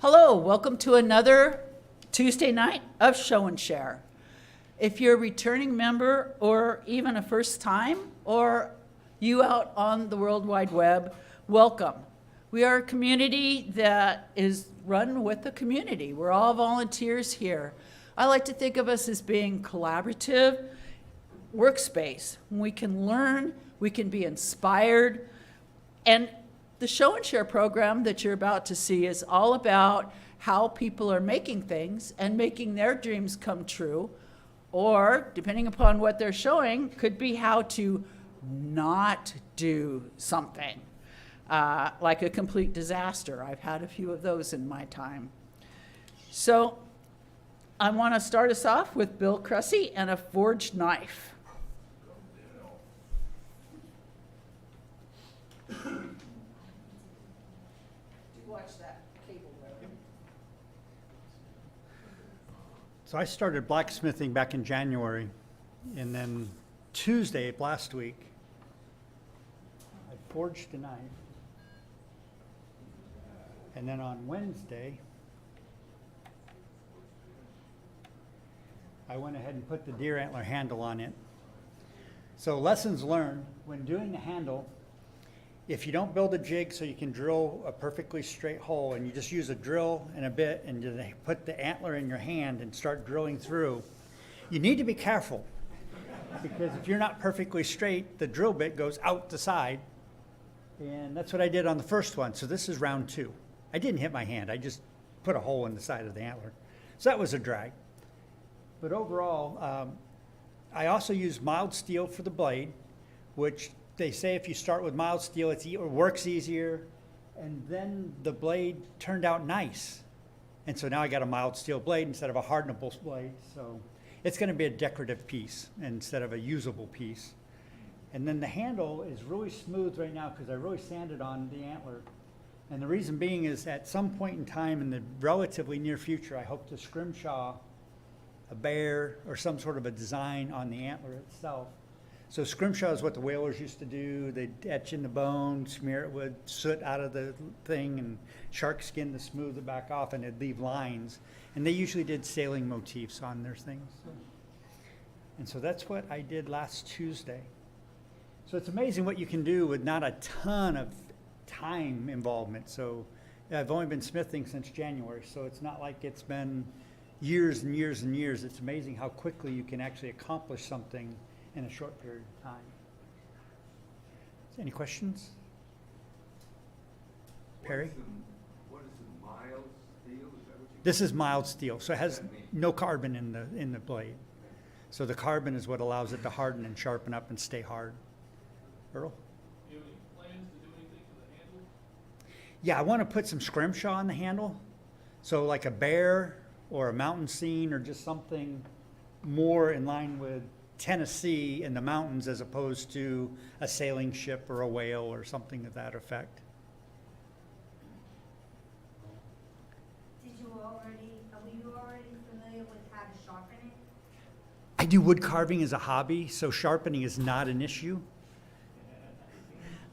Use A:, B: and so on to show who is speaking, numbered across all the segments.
A: Hello, welcome to another Tuesday night of Show and Share. If you're a returning member or even a first time or you out on the World Wide Web, welcome. We are a community that is run with the community. We're all volunteers here. I like to think of us as being collaborative workspace. We can learn, we can be inspired, and the Show and Share program that you're about to see is all about how people are making things and making their dreams come true, or depending upon what they're showing, could be how to not do something, like a complete disaster. I've had a few of those in my time. So I want to start us off with Bill Cressy and a forged knife.
B: So I started blacksmithing back in January, and then Tuesday last week, I forged a knife. And then on Wednesday, I went ahead and put the deer antler handle on it. So lessons learned, when doing the handle, if you don't build a jig so you can drill a perfectly straight hole and you just use a drill and a bit and you put the antler in your hand and start drilling through, you need to be careful, because if you're not perfectly straight, the drill bit goes out the side. And that's what I did on the first one. So this is round 2. I didn't hit my hand. I just put a hole in the side of the antler. So that was a drag. But overall, I also used mild steel for the blade, which they say if you start with mild steel, it works easier, and then the blade turned out nice. And so now I got a mild steel blade instead of a hardenable blade. So it's going to be a decorative piece instead of a usable piece. And then the handle is really smooth right now because I really sanded on the antler. And the reason being is at some point in time in the relatively near future, I hope to scrimshaw a bear or some sort of a design on the antler itself. So scrimshaw is what the whalers used to do. They'd etch in the bone, smear it with soot out of the thing, and shark skin to smooth it back off, and it'd leave lines. And they usually did sailing motifs on their things. And so that's what I did last Tuesday. So it's amazing what you can do with not a ton of time involvement. So I've only been smithing since January, so it's not like it's been years and years and years. It's amazing how quickly you can actually accomplish something in a short period of time. Any questions? Perry?
C: What is the mild steel? Is that what you
B: This is mild steel, so it has no carbon in the blade. So the carbon is what allows it to harden and sharpen up and stay hard. Earl?
D: Do you have any plans to do anything to the handle?
B: Yeah, I want to put some scrimshaw on the handle. So like a bear or a mountain scene or just something more in line with Tennessee in the mountains as opposed to a sailing ship or a whale or something of that effect.
E: Were you already familiar with how to sharpen it?
B: I do wood carving as a hobby, so sharpening is not an issue.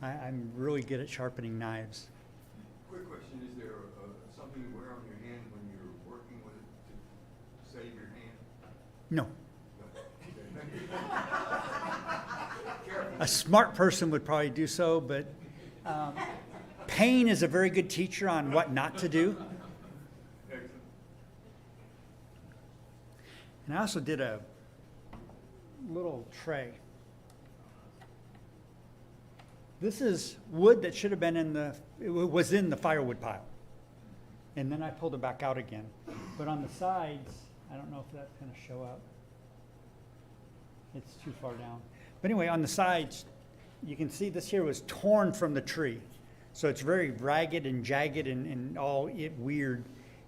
B: I'm really good at sharpening knives.
C: Quick question, is there something you wear on your hand when you're working with it to save your hand?
B: No.
C: Careful.
B: A smart person would probably do so, but pain is a very good teacher on what not to do.
C: Excellent.
B: And I also did a little tray. This is wood that should have been was in the firewood pile. And then I pulled it back out again. But on the sides, I don't know if that's going to show up. It's too far down. But anyway, on the sides, you can see this here was torn from the tree. So it's very ragged and jagged and all weird.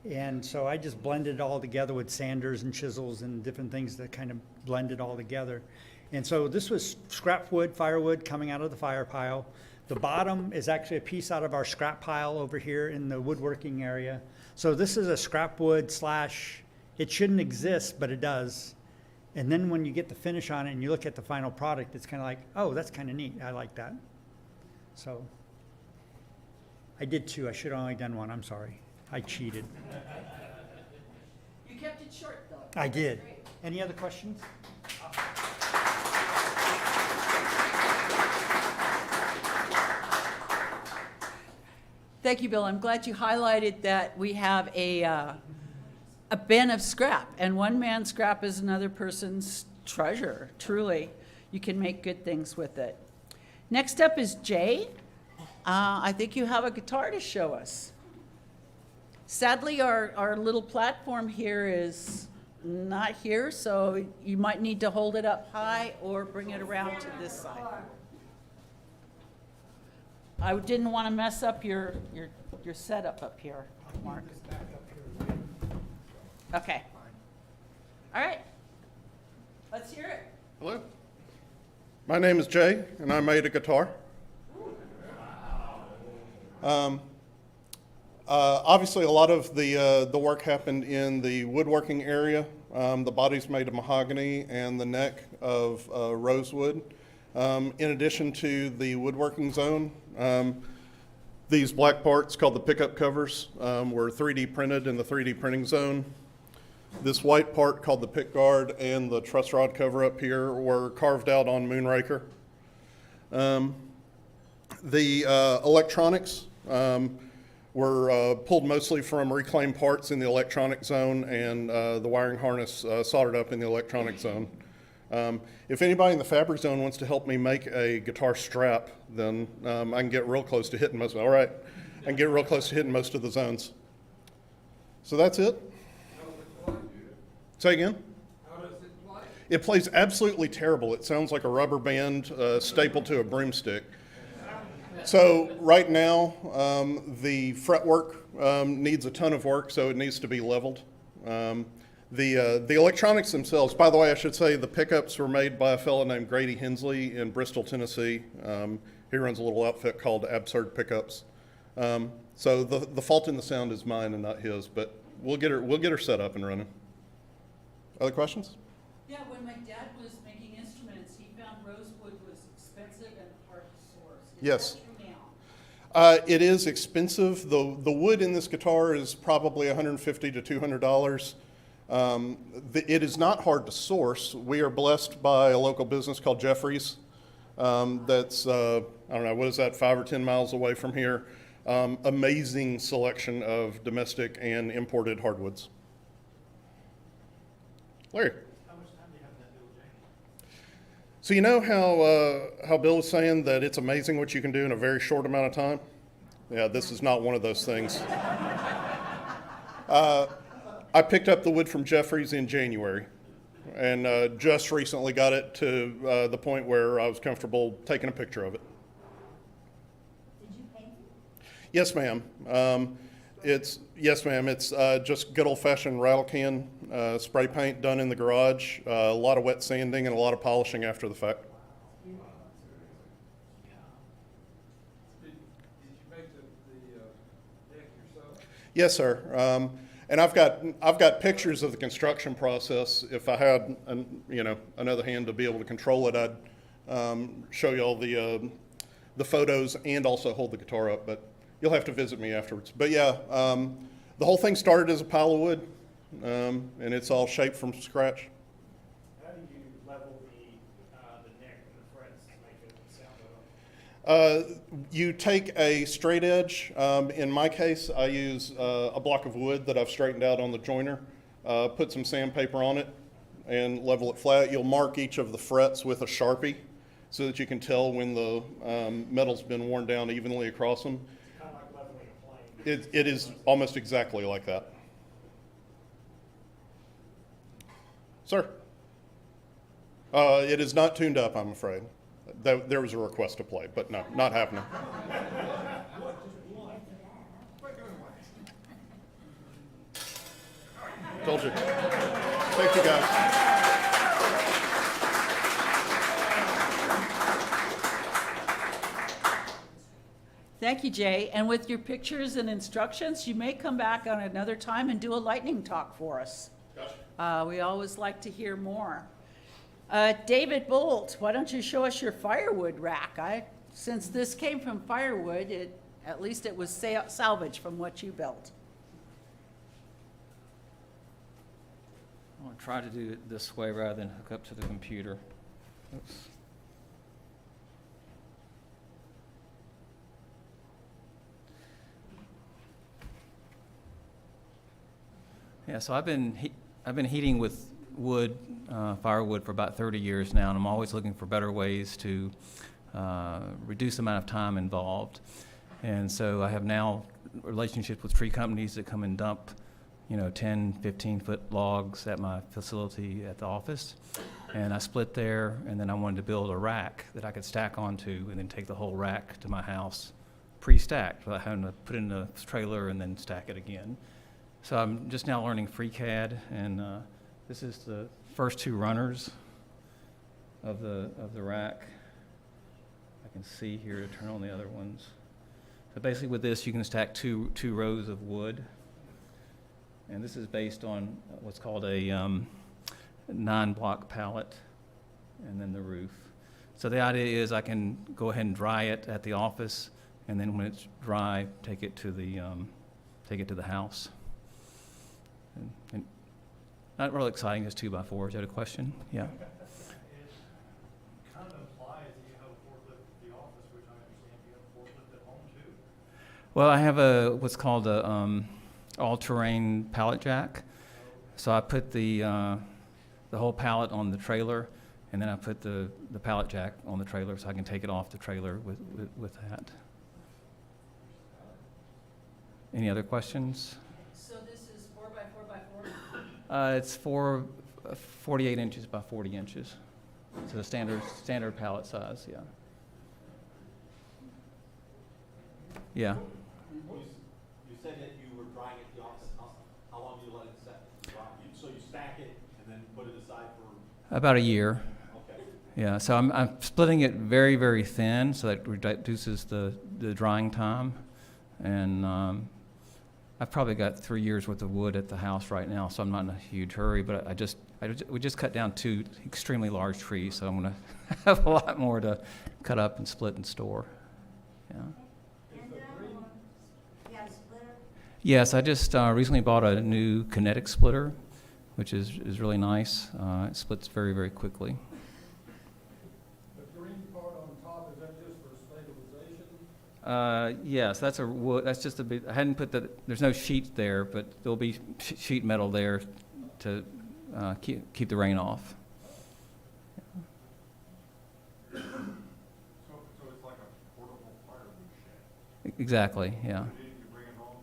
B: And so I just blended it all together with sanders and chisels and different things that kind of blend it all together. And so this was scrap wood, firewood coming out of the fire pile. The bottom is actually a piece out of our scrap pile over here in the woodworking area. So this is a scrap wood slash, it shouldn't exist, but it does. And then when you get the finish on it and you look at the final product, it's kind of like, oh, that's kind of neat. I like that. So I did two. I should have only done one. I'm sorry. I cheated.
A: You kept it short, though.
B: I did.
A: Great.
B: Any other questions?
A: Thank you, Bill. I'm glad you highlighted that we have a bin of scrap, and one man's scrap is another person's treasure. Truly, you can make good things with it. Next up is Jay. I think you have a guitar to show us. Sadly, our little platform here is not here, so you might need to hold it up high or bring it around to this side. I didn't want to mess up your setup up here, Mark. Okay. All right. Let's hear it.
F: Hello. My name is Jay, and I made a guitar. Obviously, a lot of the work happened in the woodworking area. The body's made of mahogany and the neck of rosewood. In addition to the woodworking zone, these black parts called the pickup covers were 3D printed in the 3D printing zone. This white part called the pick guard and the truss rod cover up here were carved out on Moonraker. The electronics were pulled mostly from reclaimed parts in the electronic zone, and the wiring harness soldered up in the electronic zone. If anybody in the fabric zone wants to help me make a guitar strap, then I can get real close to hitting most. All right, I can get real close to hitting most of the zones. So that's it.
C: How does it play, dude?
F: Say again.
C: How does it play?
F: It plays absolutely terrible. It sounds like a rubber band stapled to a broomstick. So right now, the fretwork needs a ton of work, so it needs to be leveled. The electronics themselves, by the way, I should say the pickups were made by a fellow named Grady Hensley in Bristol, Tennessee. He runs a little outfit called Absurd Pickups. So the fault in the sound is mine and not his, but we'll get her set up and running. Other questions?
A: Yeah, when my dad was making instruments, he found rosewood was expensive and hard to source. Is
F: Yes.
A: that true now?
F: It is expensive. The wood in this guitar is probably $150 to $200. It is not hard to source. We are blessed by a local business called Jeffries. That's, I don't know, what is that, 5 or 10 miles away from here. Amazing selection of domestic and imported hardwoods. Larry.
D: How much time do you have in that Bill James?
F: So you know how Bill was saying that it's amazing what you can do in a very short amount of time? Yeah, this is not one of those things. I picked up the wood from Jeffries in January and just recently got it to the point where I was comfortable taking a picture of it.
E: Did you paint it?
F: Yes, ma'am. It's just good old-fashioned rattle can spray paint done in the garage. A lot of wet sanding and a lot of polishing after the fact.
C: Did you make the deck yourself?
F: Yes, sir. And I've got pictures of the construction process. If I had another hand to be able to control it, I'd show you all the photos and also hold the guitar up. But you'll have to visit me afterwards. But yeah, the whole thing started as a pile of wood, and it's all shaped from scratch.
G: How do you level the neck and the frets to make it sound better?
F: You take a straight edge. In my case, I use a block of wood that I've straightened out on the joiner, put some sandpaper on it, and level it flat. You'll mark each of the frets with a Sharpie so that you can tell when the metal's been worn down evenly across them.
G: Kind of like leveling a plane.
F: It is almost exactly like that. Sir? It is not tuned up, I'm afraid. There was a request to play, but no, not happening. Told you. Thank you, guys.
A: Thank you, Jay. And with your pictures and instructions, you may come back on another time and do a lightning talk for us.
F: Gotcha.
A: We always like to hear more. David Bolt, why don't you show us your firewood rack? Since this came from firewood, at least it was salvaged from what you built.
H: try to do it this way rather than hook up to the computer. Oops. Yeah, so I've been heating with wood, firewood for about 30 years now, and I'm always looking for better ways to reduce the amount of time involved. And so I have now relationships with tree companies that come and dump, 10, 15-foot logs at my facility at the office. And I split there, and then I wanted to build a rack that I could stack onto and then take the whole rack to my house pre-stacked without having to put it in the trailer and then stack it again. So I'm just now learning FreeCAD, and this is the first two runners of the rack. I can see here to turn on the other ones. So basically with this, you can stack two rows of wood. And this is based on what's called a 9-block pallet, and then the roof. So the idea is I can go ahead and dry it at the office, and then when it's dry, take it to the house. And not really exciting, just 2x4s. You had a question? Yeah.
G: It kind of implies that you have a forklift at the office, which I understand you have a forklift at home too.
H: Well, I have what's called a all-terrain pallet jack. So I put the whole pallet on the trailer, and then I put the pallet jack on the trailer so I can take it off the trailer with that. Any other questions?
A: So this is 4x4x4?
H: It's 48 inches by 40 inches. So the standard pallet size, yeah. Yeah.
I: You said that you were drying at the office. How long do you let it set? So you stack it and then put it aside for?
H: About a year.
I: Okay.
H: Yeah, so I'm splitting it very, very thin so that reduces the drying time. And I've probably got 3 years worth of wood at the house right now, so I'm not in a huge hurry, but we just cut down 2 extremely large trees, so I'm gonna have a lot more to cut up and split and store. Yeah.
E: And, you have a splitter?
H: Yes, I just recently bought a new kinetic splitter, which is really nice. It splits very, very quickly.
D: The green part on top, is that just for stabilization?
H: Yes, that's a wood. That's just a bit. I hadn't put there's no sheet there, but there'll be sheet metal there to keep the rain off.
C: So it's like a portable firewood shed.
H: Exactly. Yeah.
C: You bring it home,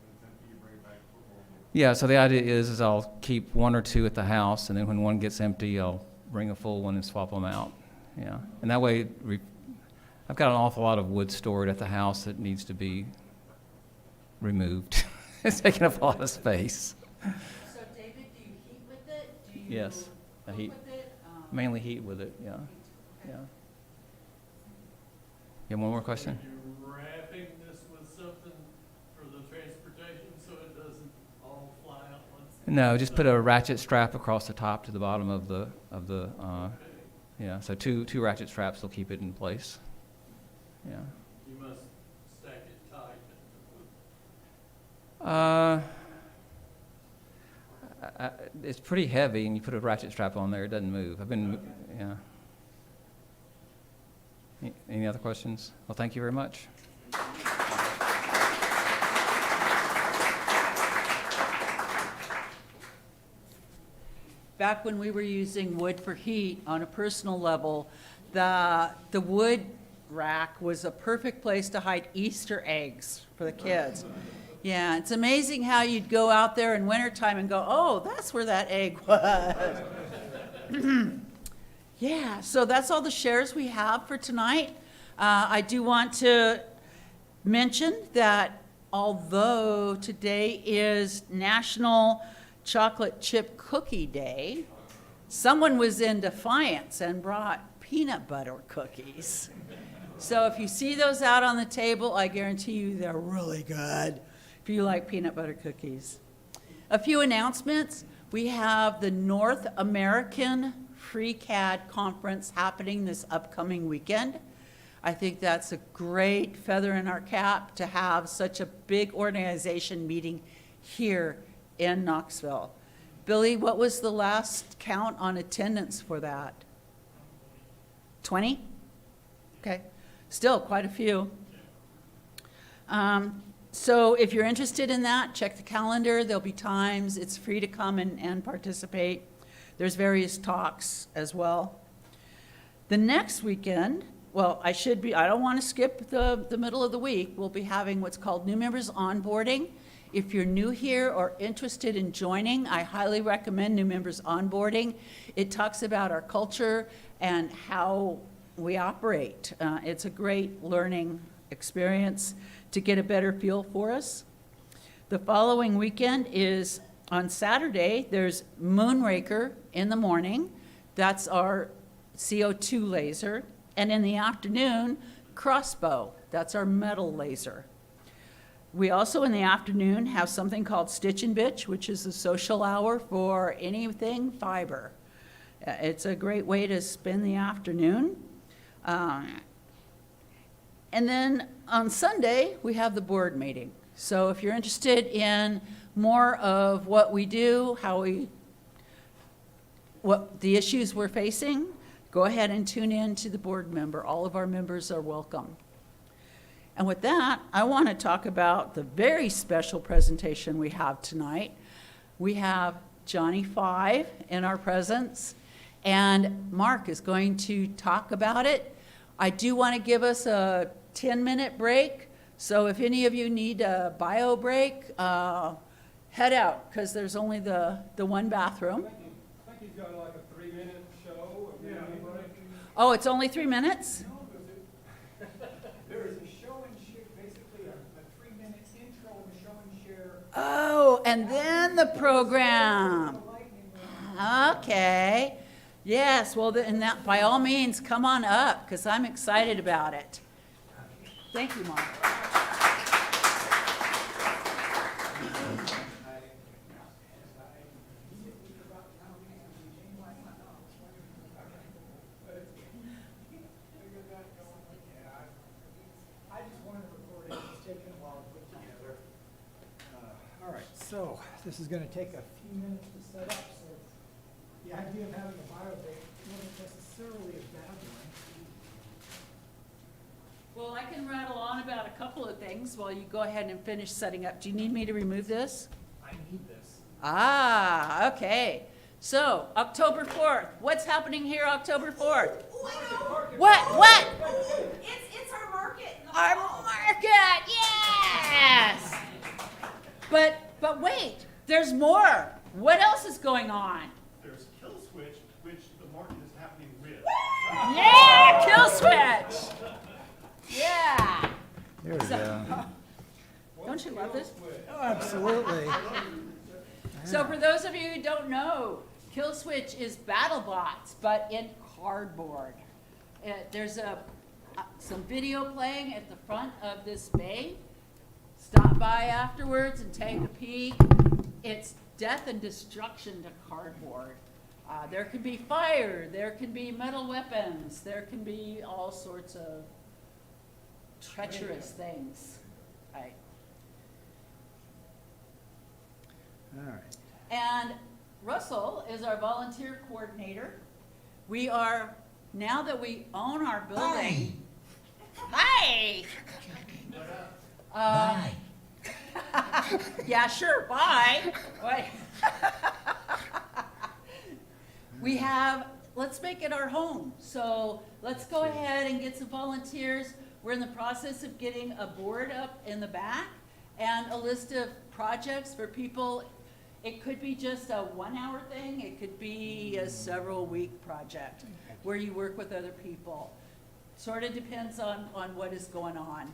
C: and it's empty, you bring it back to home.
H: Yeah. So the idea is I'll keep 1 or 2 at the house, and then when one gets empty, I'll bring a full one and swap them out. Yeah. And that way, I've got an awful lot of wood stored at the house that needs to be removed. It's taking up a lot of space.
A: So David, do you heat with it? Do you
H: Yes, I
A: cook
H: heat.
A: with it?
H: Mainly heat with it. Yeah. Yeah. You have one more question?
D: Are you wrapping this with something for the transportation so it doesn't all fly out once?
H: No, just put a ratchet strap across the top to the bottom of the yeah. So two ratchet straps will keep it in place. Yeah.
D: You must stack it tight.
H: It's pretty heavy, and you put a ratchet strap on there, it doesn't move. Yeah. Any other questions? Well, thank you very much.
A: Back when we were using wood for heat on a personal level, the wood rack was a perfect place to hide Easter eggs for the kids. Yeah, it's amazing how you'd go out there in wintertime and go, oh, that's where that egg was. Yeah, so that's all the shares we have for tonight. I do want to mention that although today is National Chocolate Chip Cookie Day, someone was in defiance and brought peanut butter cookies. So if you see those out on the table, I guarantee you they're really good if you like peanut butter cookies. A few announcements. We have the North American FreeCAD Conference happening this upcoming weekend. I think that's a great feather in our cap to have such a big organization meeting here in Knoxville. Billy, what was the last count on attendance for that? 20? Okay, still quite a few. So if you're interested in that, check the calendar. There'll be times. It's free to come and participate. There's various talks as well. The next weekend, well, I don't want to skip the middle of the week. We'll be having what's called new members onboarding. If you're new here or interested in joining, I highly recommend new members onboarding. It talks about our culture and how we operate. It's a great learning experience to get a better feel for us. The following weekend is on Saturday, there's Moonraker in the morning. That's our CO2 laser. And in the afternoon, Crossbow. That's our metal laser. We also, in the afternoon, have something called Stitch and Bitch, which is a social hour for anything fiber. It's a great way to spend the afternoon. And then on Sunday, we have the board meeting. So if you're interested in more of what we do, what the issues we're facing, go ahead and tune in to the board member. All of our members are welcome. And with that, I want to talk about the very special presentation we have tonight. We have Johnny Five in our presence, and Mark is going to talk about it. I do want to give us a 10-minute break, so if any of you need a bio break, head out, because there's only the one bathroom.
G: I think he's got like a 3-minute show.
A: Oh, it's only 3 minutes?
G: There is a show and share, basically a 3-minute intro and show and share.
A: Oh, and then the program. Okay. Yes, well, then that, by all means, come on up, because I'm excited about it. Thank you, Mark.
G: I just wanted to record it. It's taken a while to put together. All right, so this is going to take a few minutes to set up. So the idea of having a bio break wasn't necessarily a bad one.
A: Well, I can rattle on about a couple of things while you go ahead and finish setting up. Do you need me to remove this?
G: I need this.
A: Ah, okay. So, October 4th. What's happening here October 4th? What?
E: It's our market.
A: Our market, yes! But wait, there's more. What else is going on?
I: There's Kill Switch, which the market is happening with.
A: Yeah, kill switch. Yeah.
B: There we go.
A: Don't you love this?
B: Oh, absolutely.
A: So for those of you who don't know, Kill Switch is BattleBots, but in cardboard. There's some video playing at the front of this bay. Stop by afterwards and take a peek. It's death and destruction to cardboard. There can be fire, there can be metal weapons, there can be all sorts of treacherous things. Right.
B: All right.
A: And Russell is our volunteer coordinator. We are, now that we own our building. Hi! Bye. Yeah, sure, bye. Wait. We have, let's make it our home. So let's go ahead and get some volunteers. We're in the process of getting a board up in the back and a list of projects for people. It could be just a 1-hour thing. It could be a several-week project where you work with other people. Sort of depends on what is going on.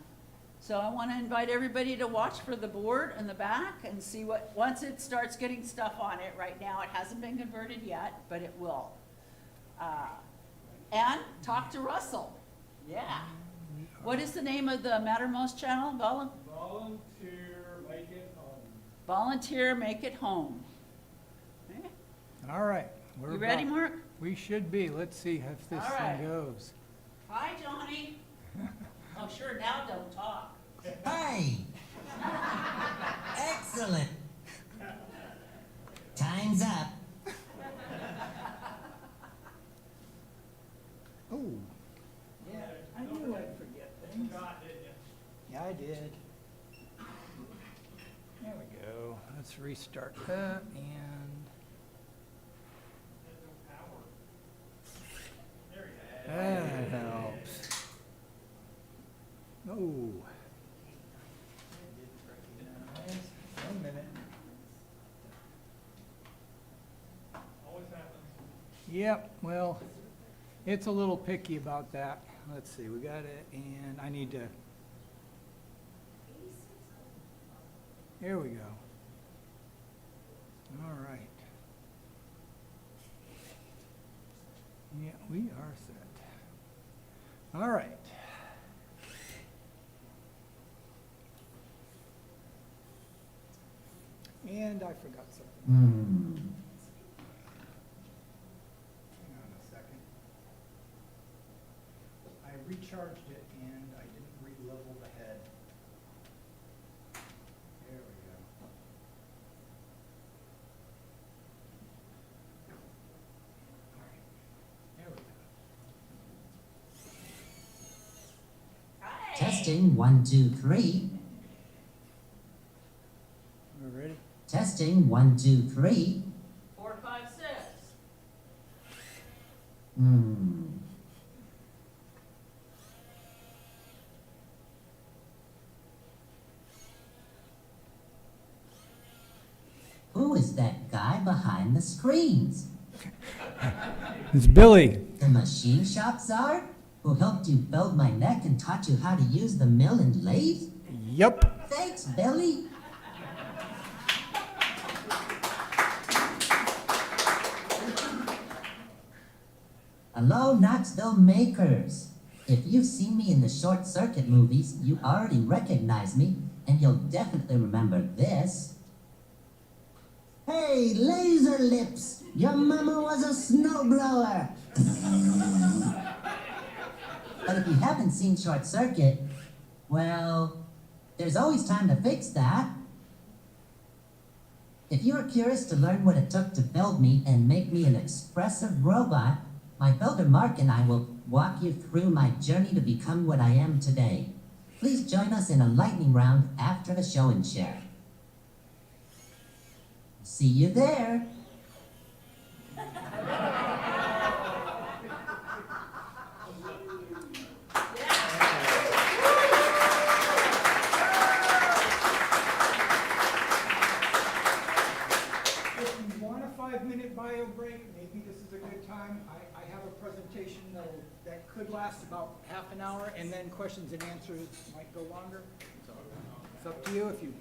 A: So I want to invite everybody to watch for the board in the back and see what, once it starts getting stuff on it. Right now it hasn't been converted yet, but it will. And talk to Russell. Yeah. What is the name of the Mattermost channel?
G: Volunteer, make it home.
A: Volunteer, make it home. Okay.
J: All right.
A: You ready, Mark?
J: We should be. Let's see if this
A: All right.
J: thing goes.
A: Hi, Johnny. Oh, sure, now don't talk.
K: Hi. Excellent. Time Time's up.
G: Oh. Yeah, I knew I'd forget things. Yeah, I did. There we go. Let's restart that and. That helps. Oh. 1 minute.
D: Always happens.
G: Yep, well, it's a little picky about that. Let's see, we got it, and I need to. Here we go. All right. Yeah, we are set. All right. And I forgot something. Hang on a second. I recharged it and I didn't re-level the head. There we go. All right. There we go.
K: Testing, 1, 2, 3.
G: We're ready?
K: Testing, 1, 2, 3.
A: 4, 5, 6.
K: Who is that guy behind the screens?
G: It's Billy.
K: The machine shop czar? Who helped you build my neck and taught you how to use the mill and lathe?
G: Yep.
K: Thanks, Billy. Hello, Knox Makers. If you've seen me in the short circuit movies, you already recognize me, and you'll definitely remember this. Hey, laser lips! Your mama was a snowblower! But if you haven't seen Short Circuit, well, there's always time to fix that. If you are curious to learn what it took to build me and make me an expressive robot, my builder Mark and I will walk you through my journey to become what I am today. Please join us in a lightning round after the show and share. See you there.
G: If you want a 5-minute bio break, maybe this is a good time. I have a presentation that could last about half an hour, and then questions and answers might go longer. So it's up to you if you